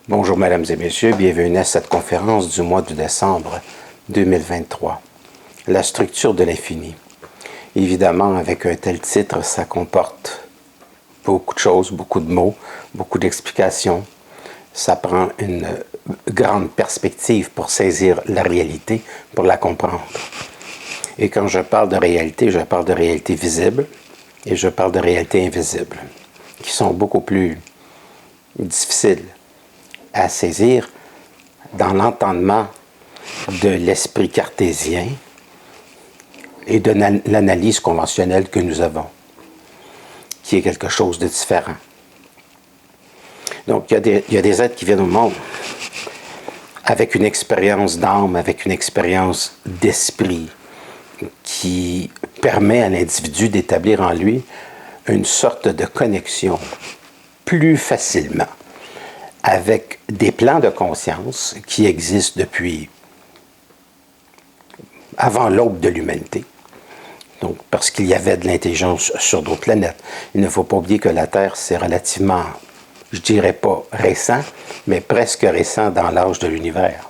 Bonjour mesdames et messieurs, bienvenue à cette conférence du mois de décembre 2023. La structure de l'infini. Évidemment, avec un tel titre, ça comporte beaucoup de choses, beaucoup de mots, beaucoup d'explications. Ça prend une grande perspective pour saisir la réalité, pour la comprendre. Et quand je parle de réalité visible et je parle de réalité invisible, qui sont beaucoup plus difficiles à saisir dans l'entendement de l'esprit cartésien et de l'analyse conventionnelle que nous avons, qui est quelque chose de différent. Donc, il y a des êtres qui viennent au monde avec une expérience d'âme, avec une expérience d'esprit, qui permet à l'individu d'établir en lui une sorte de connexion plus facilement avec des plans de conscience qui existent depuis avant l'aube de l'humanité. Donc, parce qu'il y avait de l'intelligence sur d'autres planètes. Il ne faut pas oublier que la Terre, c'est relativement, je dirais pas récent, mais presque récent dans l'âge de l'univers.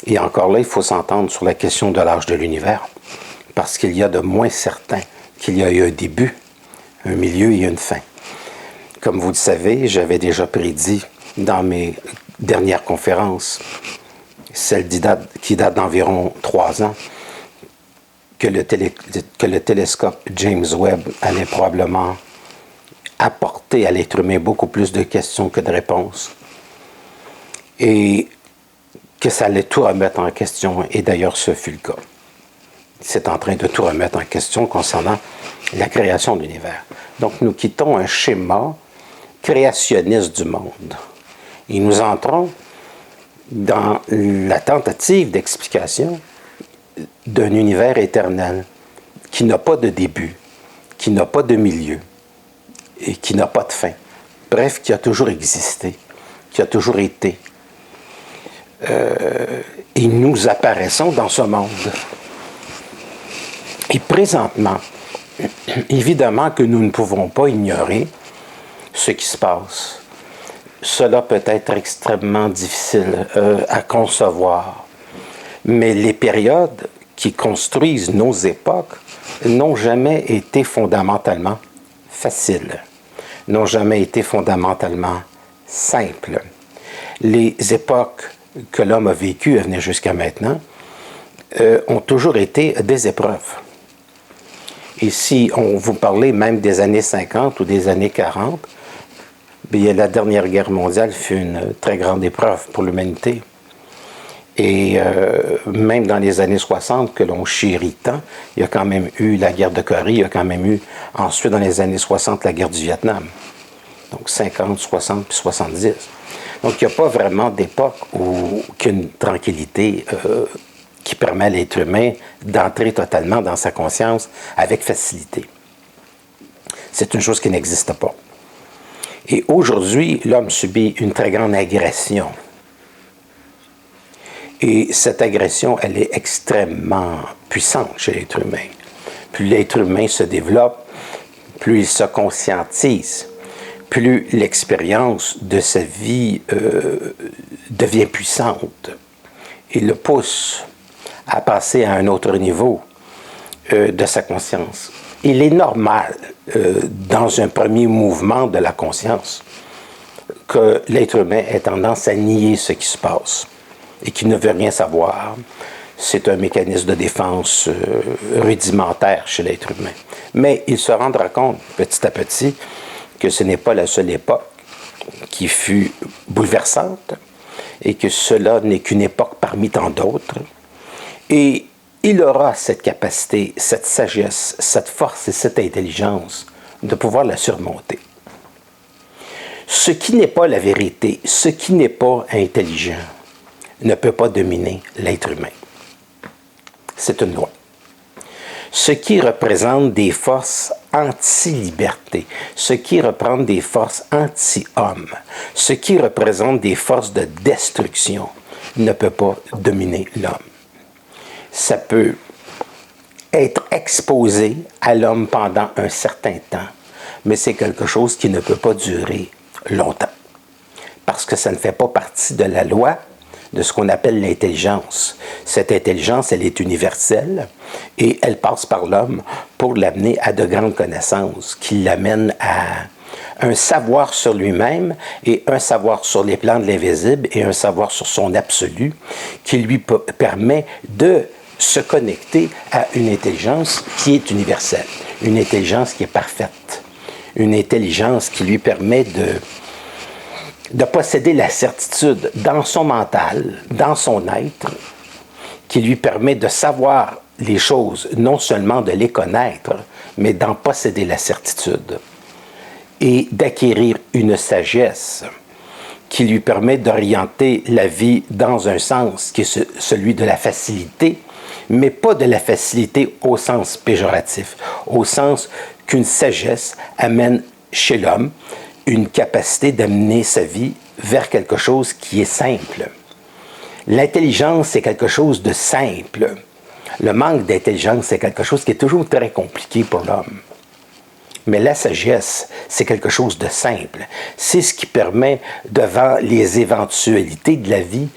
Et encore là, il faut s'entendre sur la question de l'âge de l'univers, parce qu'il y a de moins certain qu'il y a eu un début, un milieu et une fin. Comme vous le savez, j'avais déjà prédit dans mes dernières conférences, celle qui date d'environ 3 ans, que le télescope James Webb allait probablement apporter à l'être humain beaucoup plus de questions que de réponses. Et que ça allait tout remettre en question, et d'ailleurs ce fut le cas. C'est en train de tout remettre en question concernant la création de l'univers. Donc nous quittons un schéma créationniste du monde. Et nous entrons dans la tentative d'explication d'un univers éternel qui n'a pas de début, qui n'a pas de milieu et qui n'a pas de fin. Bref, qui a toujours existé, qui a toujours été. Et nous apparaissons dans ce monde. Et présentement, évidemment que nous ne pouvons pas ignorer ce qui se passe. Cela peut être extrêmement difficile à concevoir, mais les périodes qui construisent nos époques n'ont jamais été fondamentalement faciles, n'ont jamais été fondamentalement simples. Les époques que l'homme a vécues à venir jusqu'à maintenant ont toujours été des épreuves. Et si on vous parlait même des années 50 ou des années 40, bien, la dernière guerre mondiale fut une très grande épreuve pour l'humanité. Et même dans les années 60, que l'on chérit tant, il y a quand même eu la guerre de Corée, il y a quand même eu ensuite dans les années 60 la guerre du Vietnam. Donc 50, 60 puis 70. Donc il n'y a pas vraiment d'époque où qu'une tranquillité qui permet à l'être humain d'entrer totalement dans sa conscience avec facilité. C'est une chose qui n'existe pas. Et aujourd'hui, l'homme subit une très grande agression. Et cette agression, elle est extrêmement puissante chez l'être humain. Plus l'être humain se développe, plus il se conscientise, plus l'expérience de sa vie devient puissante et le pousse à passer à un autre niveau de sa conscience. Il est normal, dans un premier mouvement de la conscience, que l'être humain ait tendance à nier ce qui se passe et qu'il ne veut rien savoir. C'est un mécanisme de défense rudimentaire chez l'être humain. Mais il se rendra compte, petit à petit, que ce n'est pas la seule époque qui fut bouleversante et que cela n'est qu'une époque parmi tant d'autres. Et il aura cette capacité, cette sagesse, cette force et cette intelligence de pouvoir la surmonter. Ce qui n'est pas la vérité, ce qui n'est pas intelligent, ne peut pas dominer l'être humain. C'est une loi. Ce qui représente des forces anti-liberté, ce qui représente des forces anti-homme, ce qui représente des forces de destruction, ne peut pas dominer l'homme. Ça peut être exposé à l'homme pendant un certain temps, mais c'est quelque chose qui ne peut pas durer longtemps. Parce parce que ça ne fait pas partie de la loi de ce qu'on appelle l'intelligence. Cette intelligence, elle est universelle et elle passe par l'homme pour l'amener à de grandes connaissances qui l'amènent à un savoir sur lui-même et un savoir sur les plans de l'invisible et un savoir sur son absolu qui lui permet de se connecter à une intelligence qui est universelle, une intelligence qui est parfaite, une intelligence qui lui permet de posséder la certitude dans son mental, dans son être, qui lui permet de savoir les choses, non seulement de les connaître, mais d'en posséder la certitude et d'acquérir une sagesse qui lui permet d'orienter la vie dans un sens qui est celui de la facilité, mais pas de la facilité au sens péjoratif, au sens qu'une sagesse amène chez l'homme une capacité d'amener sa vie vers quelque chose qui est simple. L'intelligence, c'est quelque chose de simple. Le manque d'intelligence, c'est quelque chose qui est toujours très compliqué pour l'homme. Mais la sagesse, c'est quelque chose de simple. C'est ce qui permet, devant les éventualités de la vie,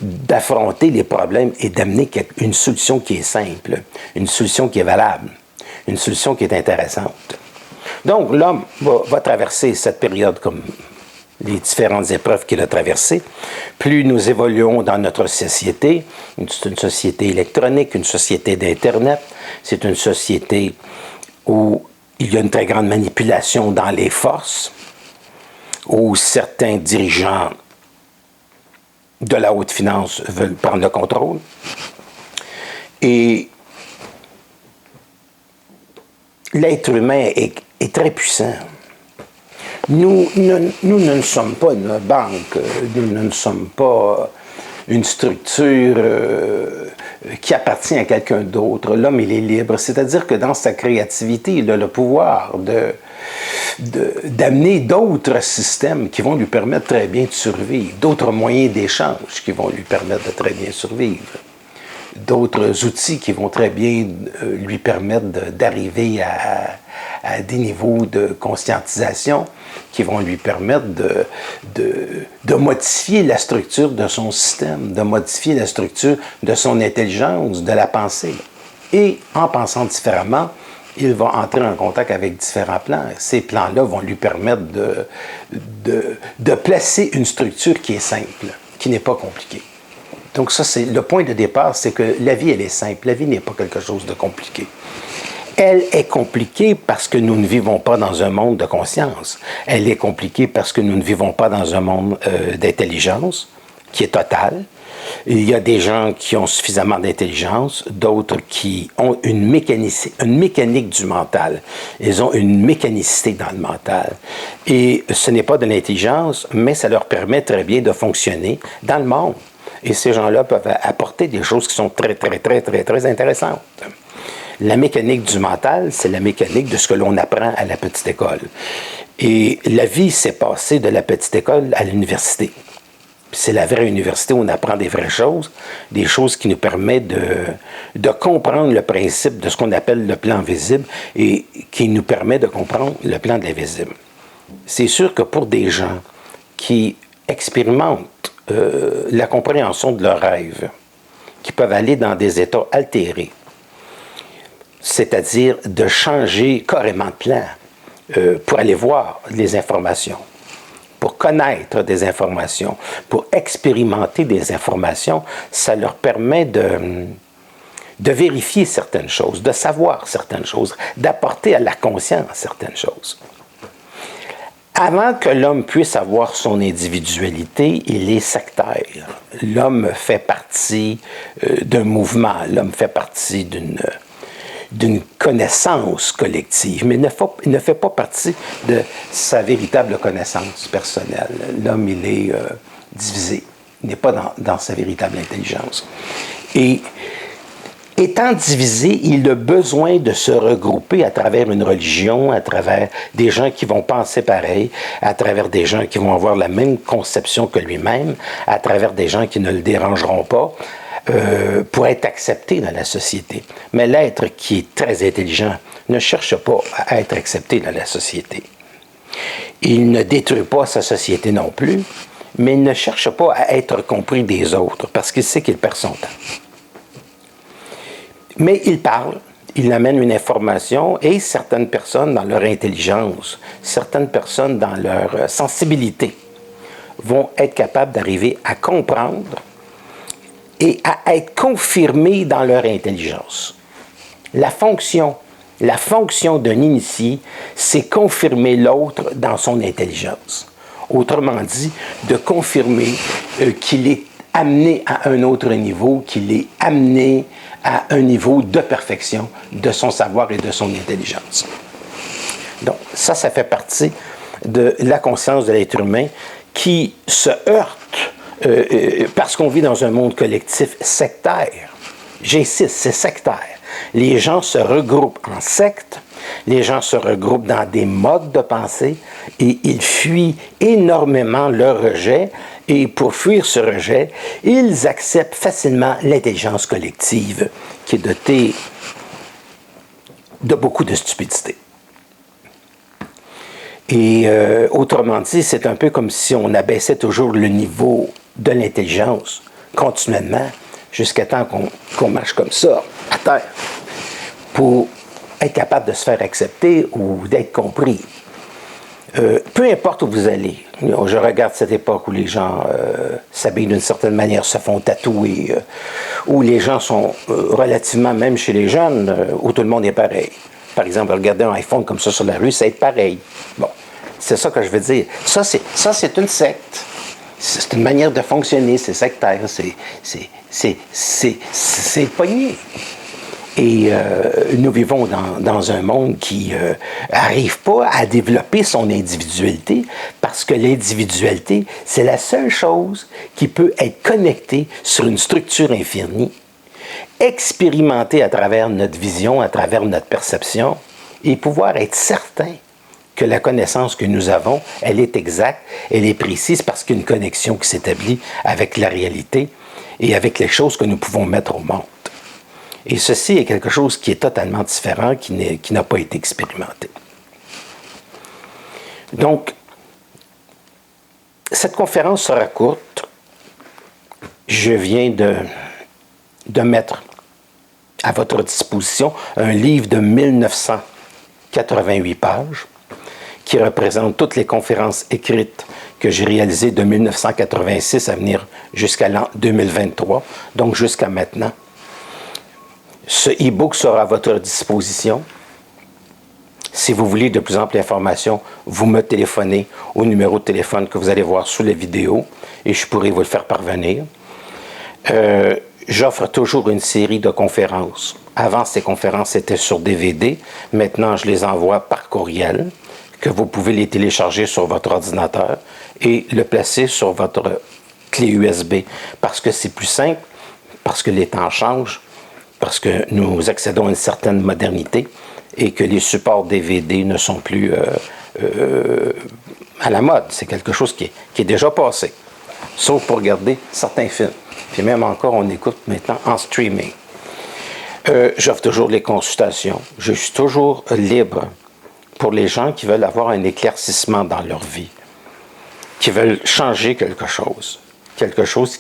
d'affronter les problèmes et d'amener une solution qui est simple, une solution qui est valable, une solution qui est intéressante. Donc, l'homme va traverser cette période comme les différentes épreuves qu'il a traversées. Plus nous évoluons dans notre société, c'est une société électronique, une société d'Internet, c'est une société où il y a une très grande manipulation dans les forces, où certains dirigeants de la haute finance veulent prendre le contrôle. Et l'être humain est très puissant. Nous ne sommes pas une banque, nous ne sommes pas une structure qui appartient à quelqu'un d'autre. L'homme, il est libre. C'est-à-dire que dans sa créativité, il a le pouvoir d'amener d'autres systèmes qui vont lui permettre très bien de survivre, d'autres moyens d'échange qui vont lui permettre de très bien survivre, d'autres outils qui vont très bien lui permettre d'arriver à des niveaux de conscientisation qui vont lui permettre de modifier la structure de son système, de modifier la structure de son intelligence, de la pensée. Et en pensant différemment, il va entrer en contact avec différents plans. Ces plans-là vont lui permettre de placer une structure qui est simple, qui n'est pas compliquée. Donc ça, c'est le point de départ, c'est que la vie, elle est simple. La vie n'est pas quelque chose de compliqué. Elle est compliquée parce que nous ne vivons pas dans un monde de conscience. Elle est compliquée parce que nous ne vivons pas dans un monde d'intelligence qui est total. Il y a des gens qui ont suffisamment d'intelligence, d'autres qui ont une mécanique du mental. Ils ont une mécanicité dans le mental. Et ce n'est pas de l'intelligence, mais ça leur permet très bien de fonctionner dans le monde. Et ces gens-là peuvent apporter des choses qui sont très, très, très, très, très intéressantes. La mécanique du mental, c'est la mécanique de ce que l'on apprend à la petite école. Et la vie s'est passée de la petite école à l'université. C'est la vraie université où on apprend des vraies choses, des choses qui nous permettent de comprendre le principe de ce qu'on appelle le plan visible et qui nous permet de comprendre le plan de l'invisible. C'est sûr que pour des gens qui expérimentent la compréhension de leurs rêves, qui peuvent aller dans des états altérés, c'est-à-dire de changer carrément de plan pour aller voir les informations, pour connaître des informations, pour expérimenter des informations, ça leur permet de vérifier certaines choses, de savoir certaines choses, d'apporter à la conscience certaines choses. Avant que l'homme puisse avoir son individualité, il est sectaire. L'homme fait partie d'un mouvement, l'homme fait partie d'une connaissance collective, mais il ne fait pas partie de sa véritable connaissance personnelle. L'homme, il est divisé, il n'est pas dans sa véritable intelligence. Et étant divisé, il a besoin de se regrouper à travers une religion, à travers des gens qui vont penser pareil, à travers des gens qui vont avoir la même conception que lui-même, à travers des gens qui ne le dérangeront pas, pour être accepté dans la société. Mais l'être qui est très intelligent ne cherche pas à être accepté dans la société. Il ne détruit pas sa société non plus, mais il ne cherche pas à être compris des autres parce qu'il sait qu'il perd son temps. Mais il parle, il amène une information et certaines personnes dans leur intelligence, certaines personnes dans leur sensibilité vont être capables d'arriver à comprendre et à être confirmés dans leur intelligence. La fonction d'un initié, c'est confirmer l'autre dans son intelligence. Autrement dit, de confirmer qu'il est amené à un autre niveau, qu'il est amené à un niveau de perfection de son savoir et de son intelligence. Donc, ça fait partie de la conscience de l'être humain qui se heurte parce qu'on vit dans un monde collectif sectaire. J'insiste, c'est sectaire. Les gens se regroupent en sectes, les gens se regroupent dans des modes de pensée et ils fuient énormément leur rejet. Et pour fuir ce rejet, ils acceptent facilement l'intelligence collective qui est dotée de beaucoup de stupidité. Et autrement dit, c'est un peu comme si on abaissait toujours le niveau de l'intelligence continuellement jusqu'à temps qu'on marche comme ça, à terre, pour être capable de se faire accepter ou d'être compris. Peu importe où vous allez, je regarde cette époque où les gens s'habillent d'une certaine manière, se font tatouer, où les gens sont relativement, même chez les jeunes, où tout le monde est pareil. Par exemple, regarder un iPhone comme ça sur la rue, c'est être pareil. Bon, c'est ça que je veux dire. Ça, c'est une secte. C'est une manière de fonctionner, c'est sectaire, c'est pogné. Et nous vivons dans un monde qui n'arrive pas à développer son individualité parce que l'individualité, c'est la seule chose qui peut être connectée sur une structure infinie, expérimentée à travers notre vision, à travers notre perception et pouvoir être certain que la connaissance que nous avons, elle est exacte, elle est précise parce qu'il y a une connexion qui s'établit avec la réalité et avec les choses que nous pouvons mettre au monde. Et ceci est quelque chose qui est totalement différent, qui n'a pas été expérimenté. Donc, cette conférence sera courte. Je viens de mettre à votre disposition un livre de 1988 pages qui représente toutes les conférences écrites que j'ai réalisées de 1986 à venir jusqu'à l'an 2023, donc jusqu'à maintenant. Ce e-book sera à votre disposition. Si vous voulez de plus amples informations, vous me téléphonez au numéro de téléphone que vous allez voir sous la vidéo et je pourrai vous le faire parvenir. J'offre toujours une série de conférences. Avant, ces conférences étaient sur DVD. Maintenant, je les envoie par courriel, que vous pouvez les télécharger sur votre ordinateur et le placer sur votre clé USB parce que c'est plus simple, parce que les temps changent, parce que nous accédons à une certaine modernité et que les supports DVD ne sont plus à la mode. C'est quelque chose qui est déjà passé, sauf pour regarder certains films. Puis même encore, on écoute maintenant en streaming. J'offre toujours les consultations. Je suis toujours libre pour les gens qui veulent avoir un éclaircissement dans leur vie, qui veulent changer quelque chose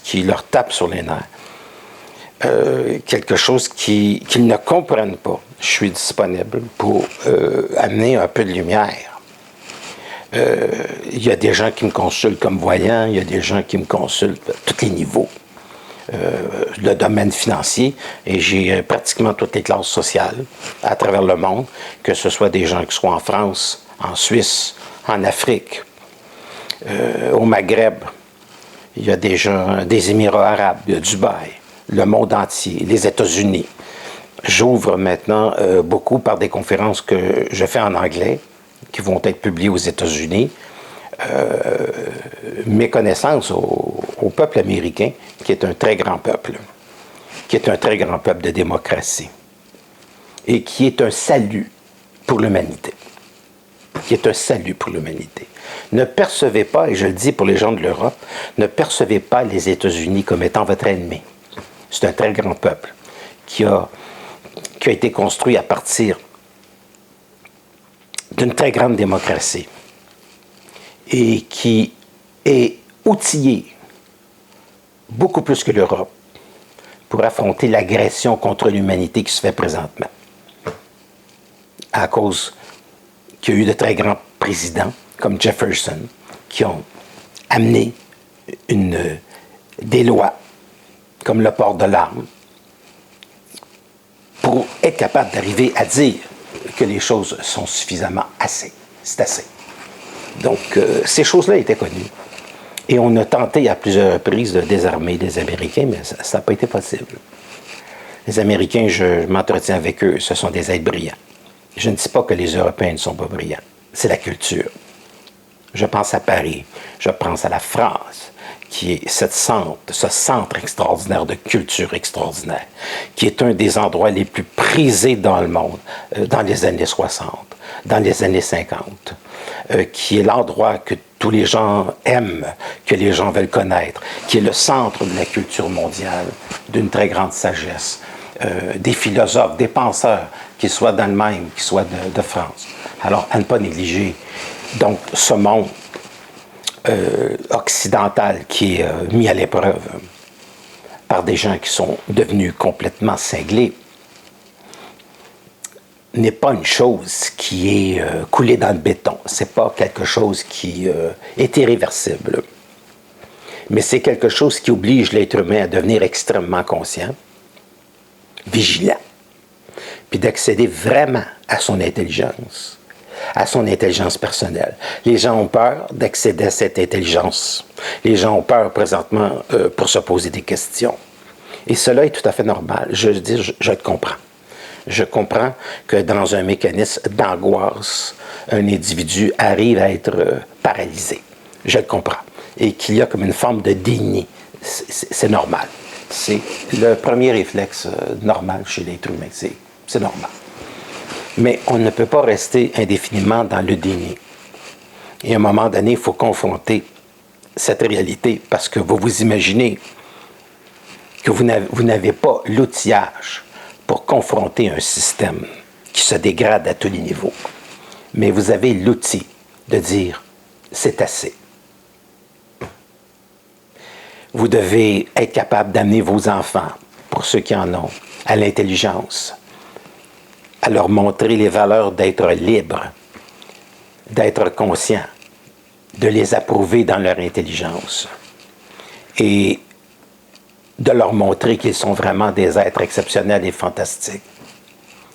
qui leur tape sur les nerfs. Quelque chose qu'ils ne comprennent pas. Je suis disponible pour amener un peu de lumière. Il y a des gens qui me consultent comme voyant, il y a des gens qui me consultent à tous les niveaux. Le domaine financier, et j'ai pratiquement toutes les classes sociales à travers le monde, que ce soit des gens qui soient en France, en Suisse, en Afrique, au Maghreb. Il y a des gens des Émirats arabes, de Dubaï, le monde entier, les États-Unis. J'ouvre maintenant beaucoup par des conférences que je fais en anglais, qui vont être publiées aux États-Unis. Mes connaissances au peuple américain, qui est un très grand peuple, qui est un très grand peuple de démocratie, et qui est un salut pour l'humanité. Qui est un salut pour l'humanité. Ne percevez pas, et je le dis pour les gens de l'Europe, ne percevez pas les États-Unis comme étant votre ennemi. C'est un très grand peuple qui a été construit à partir d'une très grande démocratie et qui est outillé, beaucoup plus que l'Europe, pour affronter l'agression contre l'humanité qui se fait présentement. À cause qu'il y a eu de très grands présidents, comme Jefferson, qui ont amené des lois, comme le port de l'arme, pour être capable d'arriver à dire que les choses sont suffisamment assez. C'est assez. Donc, ces choses-là étaient connues. Et on a tenté à plusieurs reprises de désarmer les Américains, mais ça n'a pas été possible. Les Américains, je m'entretiens avec eux, ce sont des êtres brillants. Je ne dis pas que les Européens ne sont pas brillants. C'est la culture. Je pense à Paris, je pense à la France, qui est ce centre extraordinaire de culture extraordinaire, qui est un des endroits les plus prisés dans le monde, dans les années 60, dans les années 50, qui est l'endroit que tous les gens aiment, que les gens veulent connaître, qui est le centre de la culture mondiale, d'une très grande sagesse, des philosophes, des penseurs, qu'ils soient d'Allemagne, qu'ils soient de France. Alors, à ne pas négliger. Donc, ce monde occidental qui est mis à l'épreuve par des gens qui sont devenus complètement cinglés n'est pas une chose qui est coulée dans le béton. C'est pas quelque chose qui est irréversible. Mais c'est quelque chose qui oblige l'être humain à devenir extrêmement conscient, vigilant, puis d'accéder vraiment à son intelligence personnelle. Les gens ont peur d'accéder à cette intelligence. Les gens ont peur présentement pour se poser des questions. Et cela est tout à fait normal. Je te comprends. Je comprends que dans un mécanisme d'angoisse, un individu arrive à être paralysé. Je le comprends. Et qu'il y a comme une forme de déni. C'est normal. C'est le premier réflexe normal chez l'être humain. C'est normal. Mais on ne peut pas rester indéfiniment dans le déni. Et à un moment donné, il faut confronter cette réalité parce que vous vous imaginez que vous n'avez pas l'outillage pour confronter un système qui se dégrade à tous les niveaux. Mais vous avez l'outil de dire « c'est assez ». Vous devez être capable d'amener vos enfants, pour ceux qui en ont, à l'intelligence, à leur montrer les valeurs d'être libre, d'être conscient, de les approuver dans leur intelligence et de leur montrer qu'ils sont vraiment des êtres exceptionnels et fantastiques.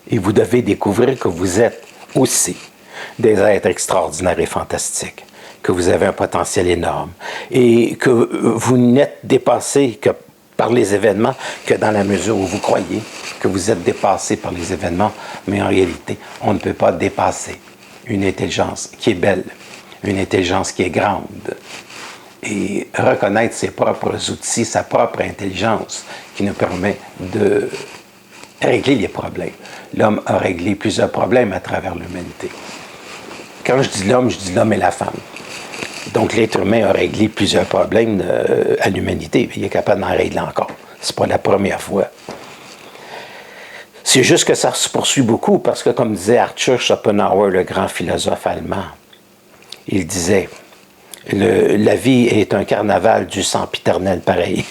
Et vous devez découvrir que vous êtes aussi des êtres extraordinaires et fantastiques, que vous avez un potentiel énorme et que vous n'êtes dépassé que par les événements que dans la mesure où vous croyez que vous êtes dépassé par les événements, mais en réalité, on ne peut pas dépasser une intelligence qui est belle, une intelligence qui est grande. Et reconnaître ses propres outils, sa propre intelligence qui nous permet de régler les problèmes. L'homme a réglé plusieurs problèmes à travers l'humanité. Quand je dis l'homme et la femme. Donc l'être humain a réglé plusieurs problèmes à l'humanité. Il est capable d'en régler encore. C'est pas la première fois. C'est juste que ça se poursuit beaucoup parce que, comme disait Arthur Schopenhauer, le grand philosophe allemand, il disait « La vie est un carnaval du sempiternel pareil. »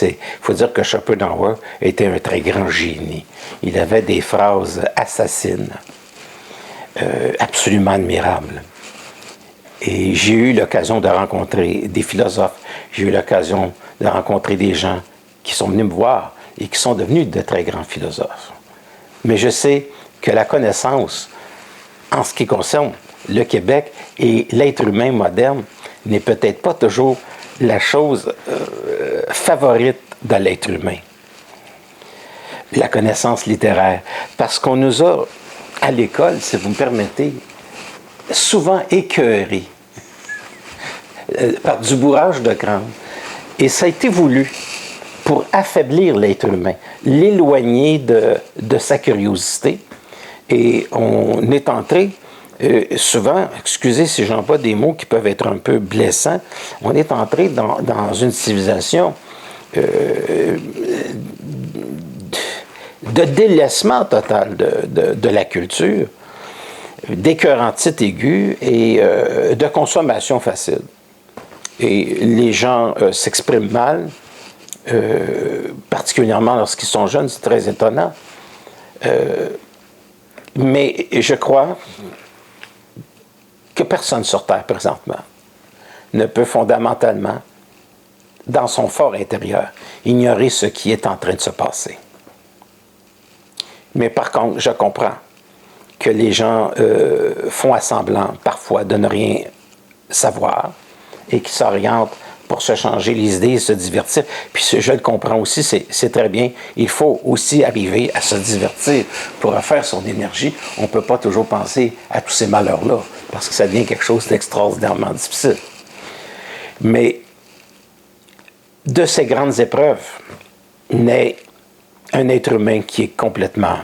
Il faut dire que Schopenhauer était un très grand génie. Il avait des phrases assassines, absolument admirables. Et j'ai eu l'occasion de rencontrer des philosophes, j'ai eu l'occasion de rencontrer des gens qui sont venus me voir et qui sont devenus de très grands philosophes. Mais je sais que la connaissance, en ce qui concerne le Québec et l'être humain moderne, n'est peut-être pas toujours la chose favorite de l'être humain. La connaissance littéraire. Parce qu'on nous a, à l'école, si vous me permettez, souvent écœurés par du bourrage de crâne. Et ça a été voulu pour affaiblir l'être humain, l'éloigner de sa curiosité. Et on est entré, souvent, excusez si j'emploie des mots qui peuvent être un peu blessants, on est entré dans une civilisation de délaissement total de la culture, d'écœurantite aiguë et de consommation facile. Et les gens s'expriment mal, particulièrement lorsqu'ils sont jeunes, c'est très étonnant. Mais je crois que personne sur Terre présentement ne peut fondamentalement, dans son fort intérieur, ignorer ce qui est en train de se passer. Mais par contre, je comprends que les gens font à semblant parfois de ne rien savoir et qui s'orientent pour se changer les idées et se divertir. Puis je le comprends aussi, c'est très bien. Il faut aussi arriver à se divertir pour refaire son énergie. On ne peut pas toujours penser à tous ces malheurs-là parce que ça devient quelque chose d'extraordinairement difficile. Mais de ces grandes épreuves naît un être humain qui est complètement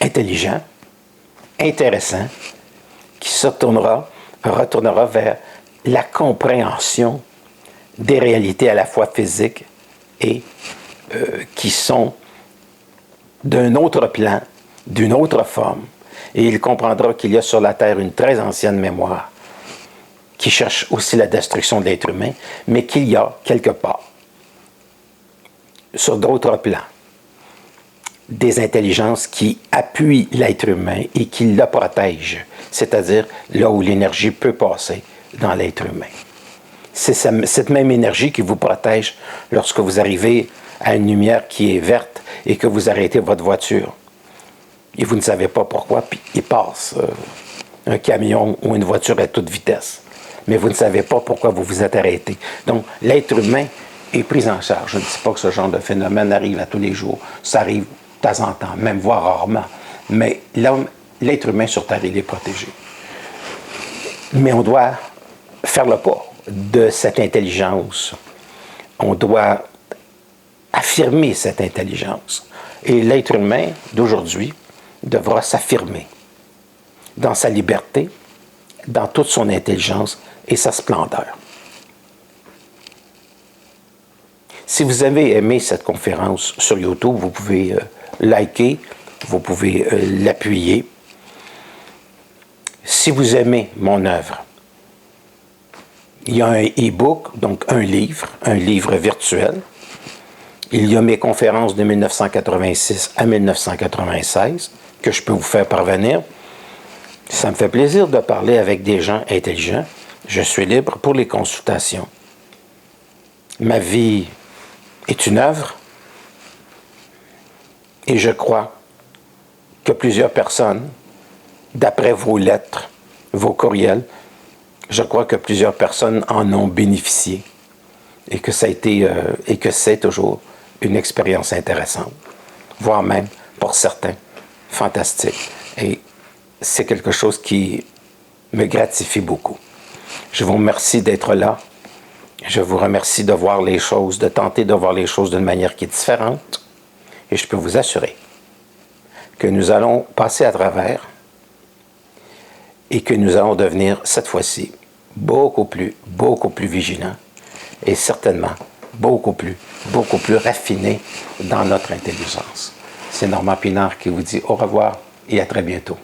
intelligent, intéressant, qui retournera vers la compréhension des réalités à la fois physiques et qui sont d'un autre plan, d'une autre forme. Et il comprendra qu'il y a sur la Terre une très ancienne mémoire qui cherche aussi la destruction de l'être humain, mais qu'il y a quelque part, sur d'autres plans, des intelligences qui appuient l'être humain et qui le protègent, c'est-à-dire là où l'énergie peut passer dans l'être humain. C'est cette même énergie qui vous protège lorsque vous arrivez à une lumière qui est verte et que vous arrêtez votre voiture. Et vous ne savez pas pourquoi, puis il passe un camion ou une voiture à toute vitesse. Mais vous ne savez pas pourquoi vous vous êtes arrêté. Donc, l'être humain est pris en charge. Je ne dis pas que ce genre de phénomène arrive à tous les jours. Ça arrive de temps en temps, même voire rarement. Mais l'être humain sur Terre, il est protégé. Mais on doit faire le pas de cette intelligence. On doit affirmer cette intelligence. Et l'être humain d'aujourd'hui devra s'affirmer dans sa liberté, dans toute son intelligence et sa splendeur. Si vous avez aimé cette conférence sur YouTube, vous pouvez liker, vous pouvez l'appuyer. Si vous aimez mon œuvre, il y a un e-book, donc un livre virtuel. Il y a mes conférences de 1986 à 1996 que je peux vous faire parvenir. Ça me fait plaisir de parler avec des gens intelligents. Je suis libre pour les consultations. Ma vie est une œuvre et je crois que plusieurs personnes, d'après vos lettres, vos courriels, je crois que plusieurs personnes en ont bénéficié et que ça a été et que c'est toujours une expérience intéressante, voire même, pour certains, fantastique. Et c'est quelque chose qui me gratifie beaucoup. Je vous remercie d'être là. Je vous remercie de voir les choses, de tenter de voir les choses d'une manière qui est différente. Et je peux vous assurer que nous allons passer à travers et que nous allons devenir, cette fois-ci, beaucoup plus vigilants et certainement beaucoup plus raffinés dans notre intelligence. C'est Normand Pinard qui vous dit au revoir et à très bientôt.